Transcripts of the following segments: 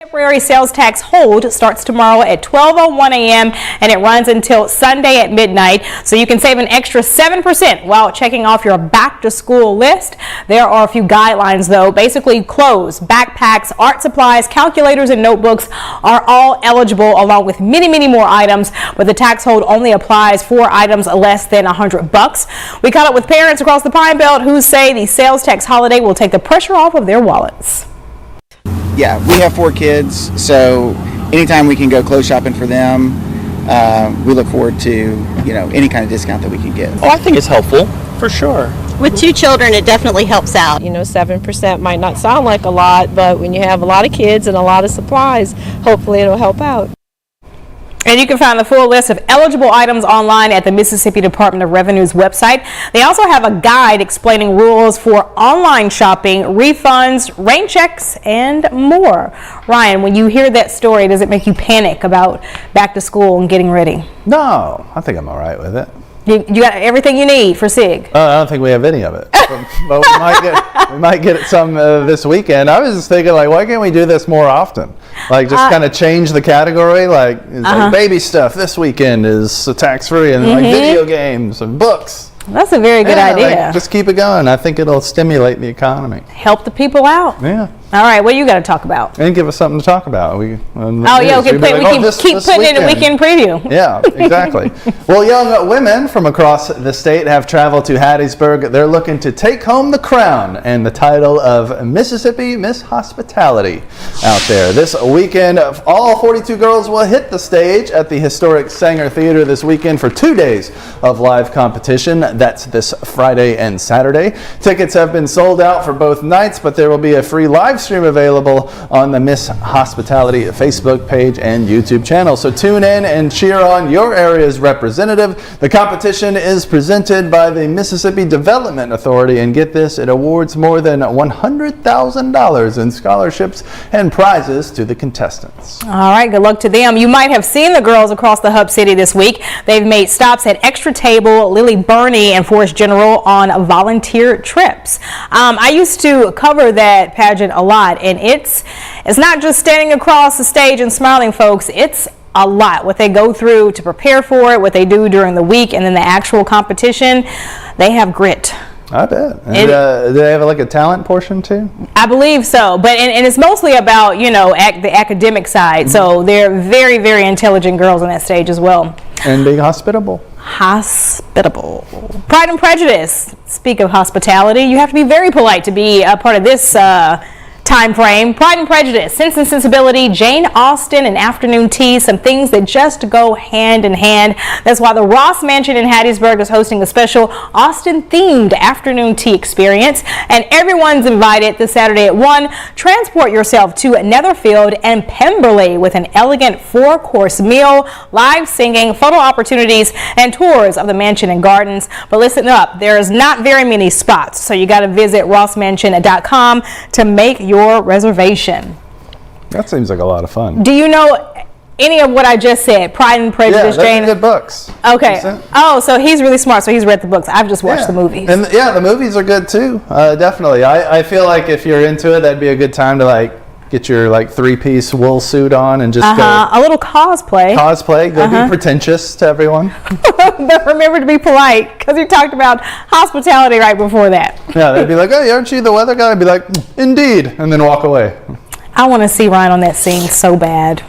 Temporary sales tax hold starts tomorrow at 12:01 a.m. and it runs until Sunday at midnight. So you can save an extra 7% while checking off your back to school list. There are a few guidelines though. Basically clothes, backpacks, art supplies, calculators, and notebooks are all eligible along with many more items, but the tax hold only applies for items less than $100. We caught up with parents across the Pine Belt who say the sales tax holiday will take the pressure off of their wallets. Yeah, we have 4 kids, so anytime we can go clothes shopping for them, we look forward to, any kind of discount that we can get. Oh, I think it's helpful, for sure. With 2 children, it definitely helps out. 7% might not sound like a lot, but when you have a lot of kids and a lot of supplies, hopefully it'll help out. And you can find the full list of eligible items online at the Mississippi Department of Revenue's website. They also have a guide explaining rules for online shopping, refunds, rain checks, and more. Ryan, when you hear that story, does it make you panic about back to school and getting ready? No, I think I'm all right with it. You got everything you need for SIG? I don't think we have any of it, but we might get some this weekend. I was just thinking, why can't we do this more often? Just kind of change the category, like baby stuff this weekend is tax-free, and video games and books. That's a very good idea. Just keep it going. I think it'll stimulate the economy. Help the people out. Yeah. All right, what you got to talk about? And give us something to talk about. We keep putting it in a weekend preview. Yeah, exactly. Well, young women from across the state have traveled to Hattiesburg. They're looking to take home the crown and the title of Mississippi Miss Hospitality out there. This weekend, all 42 girls will hit the stage at the historic Sanger Theater this weekend for 2 days of live competition. That's this Friday and Saturday. Tickets have been sold out for both nights, but there will be a free live stream available on the Miss Hospitality Facebook page and YouTube channel. So tune in and cheer on your area's representative. The competition is presented by the Mississippi Development Authority, and get this, it awards more than $100,000 in scholarships and prizes to the contestants. All right, good luck to them. You might have seen the girls across the Hub City this week. They've made stops at Extra Table, Lily Burney, and Forest General on volunteer trips. I used to cover that pageant a lot, and it's not just standing across the stage and smiling, folks. It's a lot what they go through to prepare for it, what they do during the week, and then the actual competition. They have grit. I bet. And do they have a talent portion too? I believe so, but and it's mostly about the academic side. So they're very intelligent girls on that stage as well. And being hospitable. Pride and Prejudice. Speak of hospitality, you have to be very polite to be a part of this time frame. Pride and Prejudice, Sense and Sensibility, Jane Austen, and afternoon tea, some things that just go hand in hand. That's why the Ross Mansion in Hattiesburg is hosting a special Austen-themed afternoon tea experience, and everyone's invited this Saturday at 1. Transport yourself to Netherfield and Pemberley with an elegant 4-course meal, live singing, photo opportunities, and tours of the mansion and gardens. But listen up, there's not very many spots, so you got to visit rossmansion.com to make your reservation. That seems like a lot of fun. Do you know any of what I just said? Pride and Prejudice, Jane? Yeah, good books. Okay. Oh, so he's really smart. So he's read the books. I've just watched the movies. And the movies are good too. Definitely. I feel like if you're into it, that'd be a good time to get your 3-piece wool suit on and just go a little cosplay. Go be pretentious to everyone. But remember to be polite, because you talked about hospitality right before that. Yeah, they'd be like, "Hey, aren't you the weather guy?" I'd be like, "Indeed," and then walk away. I want to see Ryan on that scene so bad.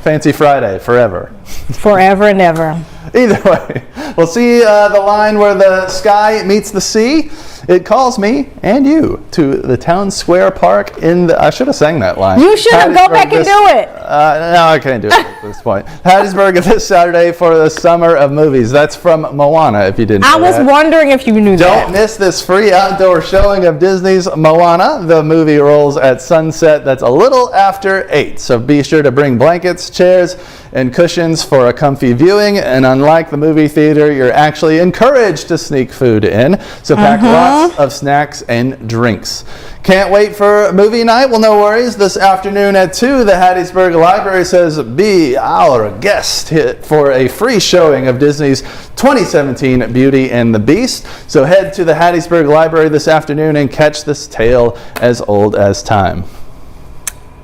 Fancy Friday, forever. Forever and ever. Either way, we'll see the line where the sky meets the sea. It calls me and you to the Town Square Park I should have sang that line. You should have. Go back and do it. No, I can't do it at this point. Hattiesburg this Saturday for the Summer of Movies. That's from Moana, if you didn't know I was wondering if you knew that. Don't miss this free outdoor showing of Disney's Moana. The movie rolls at sunset. That's a little after 8. So be sure to bring blankets, chairs, and cushions for a comfy viewing. And unlike the movie theater, you're actually encouraged to sneak food in. So pack lots of snacks and drinks. Can't wait for movie night? Well, no worries. This afternoon at 2, the Hattiesburg Library says be our guest for a free showing of Disney's 2017 Beauty and the Beast. So head to the Hattiesburg Library this afternoon and catch this tale as old as time.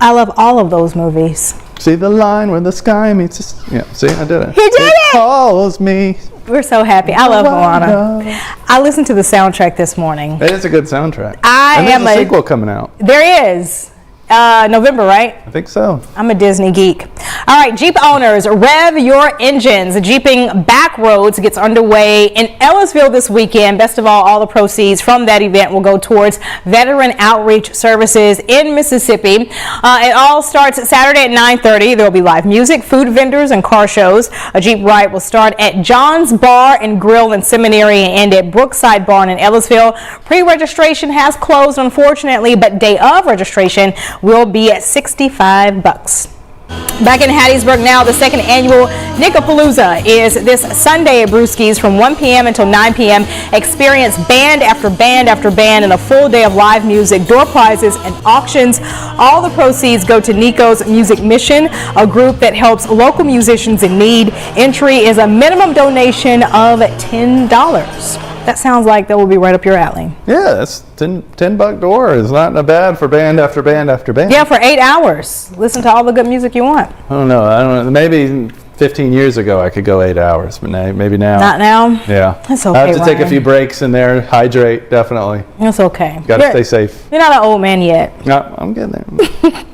I love all of those movies. See the line where the sky meets the yeah, see, I did it. You did it! Calls me. We're so happy. I love Moana. I listened to the soundtrack this morning. It is a good soundtrack. And there's a sequel coming out. There is. November, right? I think so. I'm a Disney geek. All right, Jeep owners, rev your engines. Jeeping Backroads gets underway in Ellisville this weekend. Best of all the proceeds from that event will go towards veteran outreach services in Mississippi. It all starts Saturday at 9:30. There will be live music, food vendors, and car shows. A Jeep ride will start at John's Bar and Grill in Seminary and at Brookside Barn in Ellisville. Pre-registration has closed, unfortunately, but day of registration will be at $65. Back in Hattiesburg now, the second annual Nickapalooza is this Sunday at Brewski's from 1 p.m. until 9 p.m. Experience band after band after band and a full day of live music, door prizes, and auctions. All the proceeds go to Nico's Music Mission, a group that helps local musicians in need. Entry is a minimum donation of $10. That sounds like that will be right up your alley. Yeah, that's $10 door is not bad for band after band after band. Yeah, for 8 hours. Listen to all the good music you want. I don't know. Maybe 15 years ago I could go 8 hours, but maybe now. Not now? Yeah. That's okay, I have to take a Ryan. few breaks in there, hydrate, definitely. It's okay. Got to stay safe. You're not an old man yet. No, I'm getting there.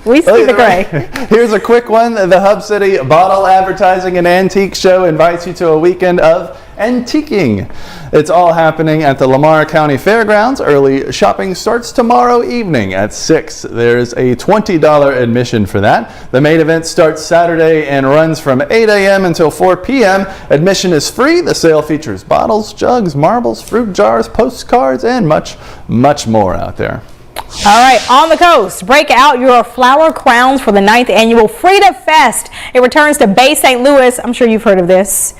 We see the gray. Here's a quick one. The Hub City Bottle Advertising and Antique Show invites you to a weekend of antiquing. It's all happening at the Lamar County Fairgrounds. Early shopping starts tomorrow evening at 6. There's a $20 admission for that. The main event starts Saturday and runs from 8 a.m. until 4 p.m. Admission is free. The sale features bottles, jugs, marbles, fruit jars, postcards, and much, much more out there. All right, on the coast, break out your flower crowns for the 9th annual Frida Fest. It returns to Bay St. Louis. I'm sure you've heard of this.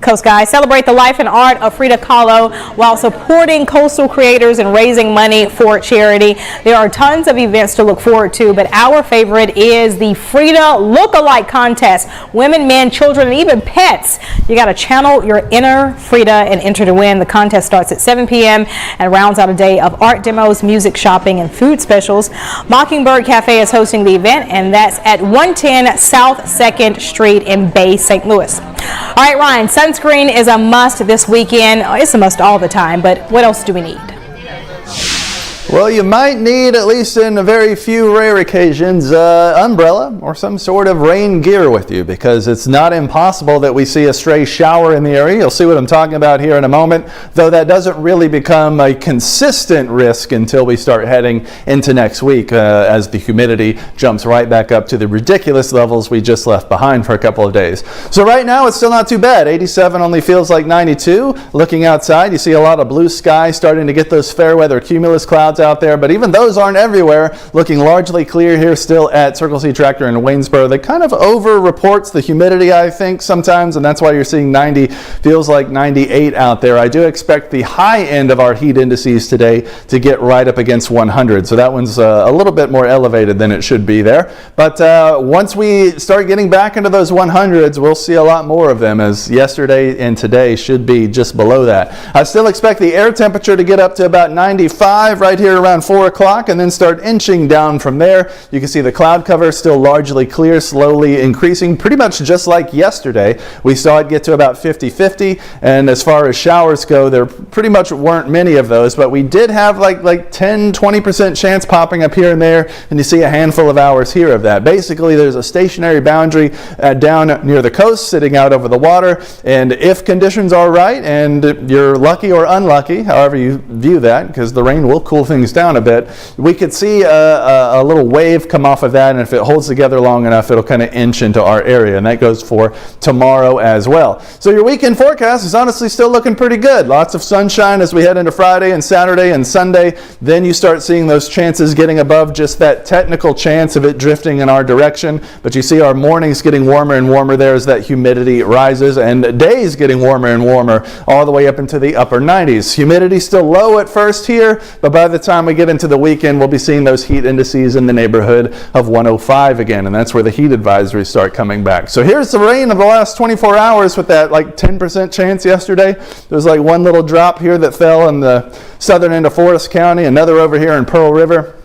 Coast Guys celebrate the life and art of Frida Kahlo while supporting coastal creators and raising money for charity. There are tons of events to look forward to, but our favorite is the Frida Look-alike contest. Women, men, children, and even pets. You got to channel your inner Frida and enter to win. The contest starts at 7 p.m. and rounds out a day of art demos, music, shopping, and food specials. Mockingbird Cafe is hosting the event, and that's at 110 South 2nd Street in Bay St. Louis. All right, Ryan, sunscreen is a must this weekend. It's a must all the time, but what else do we need? Well, you might need, at least in a very few rare occasions, umbrella or some sort of rain gear with you, because it's not impossible that we see a stray shower in the area. You'll see what I'm talking about here in a moment, though that doesn't really become a consistent risk until we start heading into next week as the humidity jumps right back up to the ridiculous levels we just left behind for a couple of days. So right now it's still not too bad. 87 only feels like 92. Looking outside, you see a lot of blue sky starting to get those fair weather cumulus clouds out there, but even those aren't everywhere. Looking largely clear here still at Circle C Tractor in Waynesboro. That kind of over reports the humidity, I think, sometimes, and that's why you're seeing 90 feels like 98 out there. I do expect the high end of our heat indices today to get right up against 100, so that one's a little bit more elevated than it should be there. But once we start getting back into those 100s, we'll see a lot more of them, as yesterday and today should be just below that. I still expect the air temperature to get up to about 95 right here around 4 o'clock and then start inching down from there. You can see the cloud cover still largely clear, slowly increasing, pretty much just like yesterday. We saw it get to about 50-50, and as far as showers go, there pretty much weren't many of those, but we did have like 10-20% chance popping up here and there, and you see a handful of hours here of that. Basically, there's a stationary boundary down near the coast sitting out over the water, and if conditions are right and you're lucky or unlucky, however you view that, because the rain will cool things down a bit, we could see a little wave come off of that, and if it holds together long enough, it'll kind of inch into our area, and that goes for tomorrow as well. So your weekend forecast is honestly still looking pretty good. Lots of sunshine as we head into Friday and Saturday and Sunday. Then you start seeing those chances getting above just that technical chance of it drifting in our direction, but you see our mornings getting warmer and warmer there as that humidity rises, and days getting warmer and warmer all the way up into the upper 90s. Humidity still low at first here, but by the time we get into the weekend, we'll be seeing those heat indices in the neighborhood of 105 again, and that's where the heat advisories start coming back. So here's the rain of the last 24 hours with that 10% chance yesterday. There's one little drop here that fell in the southern end of Forest County, another over here in Pearl River.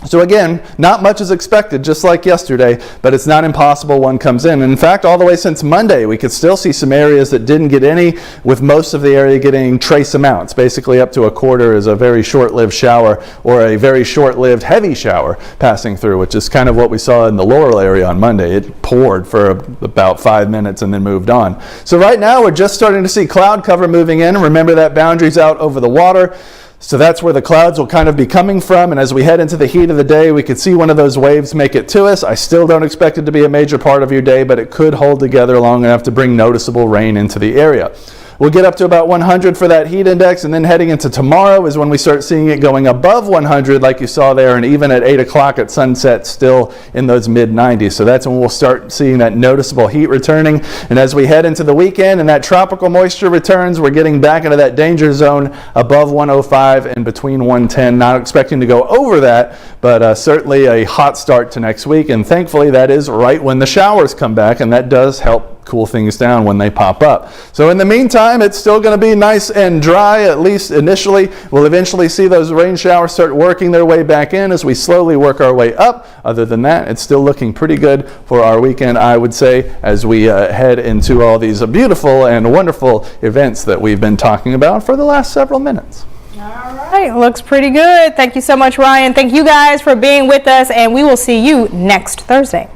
So again, not much is expected, just like yesterday, but it's not impossible one comes in. And in fact, all the way since Monday, we could still see some areas that didn't get any, with most of the area getting trace amounts. Basically up to a quarter is a very short-lived shower or a very short-lived heavy shower passing through, which is kind of what we saw in the Laurel area on Monday. It poured for about 5 minutes and then moved on. So right now, we're just starting to see cloud cover moving in. Remember that boundary's out over the water. So that's where the clouds will kind of be coming from, and as we head into the heat of the day, we could see one of those waves make it to us. I still don't expect it to be a major part of your day, but it could hold together long enough to bring noticeable rain into the area. We'll get up to about 100 for that heat index, and then heading into tomorrow is when we start seeing it going above 100 like you saw there, and even at 8 o'clock at sunset still in those mid-90s. So that's when we'll start seeing that noticeable heat returning. And as we head into the weekend and that tropical moisture returns, we're getting back into that danger zone above 105 and between 110. Not expecting to go over that, but certainly a hot start to next week. And thankfully that is right when the showers come back, and that does help cool things down when they pop up. So in the meantime, it's still going to be nice and dry, at least initially. We'll eventually see those rain showers start working their way back in as we slowly work our way up. Other than that, it's still looking pretty good for our weekend, I would say, as we head into all these beautiful and wonderful events that we've been talking about for the last several minutes. All right, looks pretty good. Thank you so much, Ryan. Thank you guys for being with us, and we will see you next Thursday.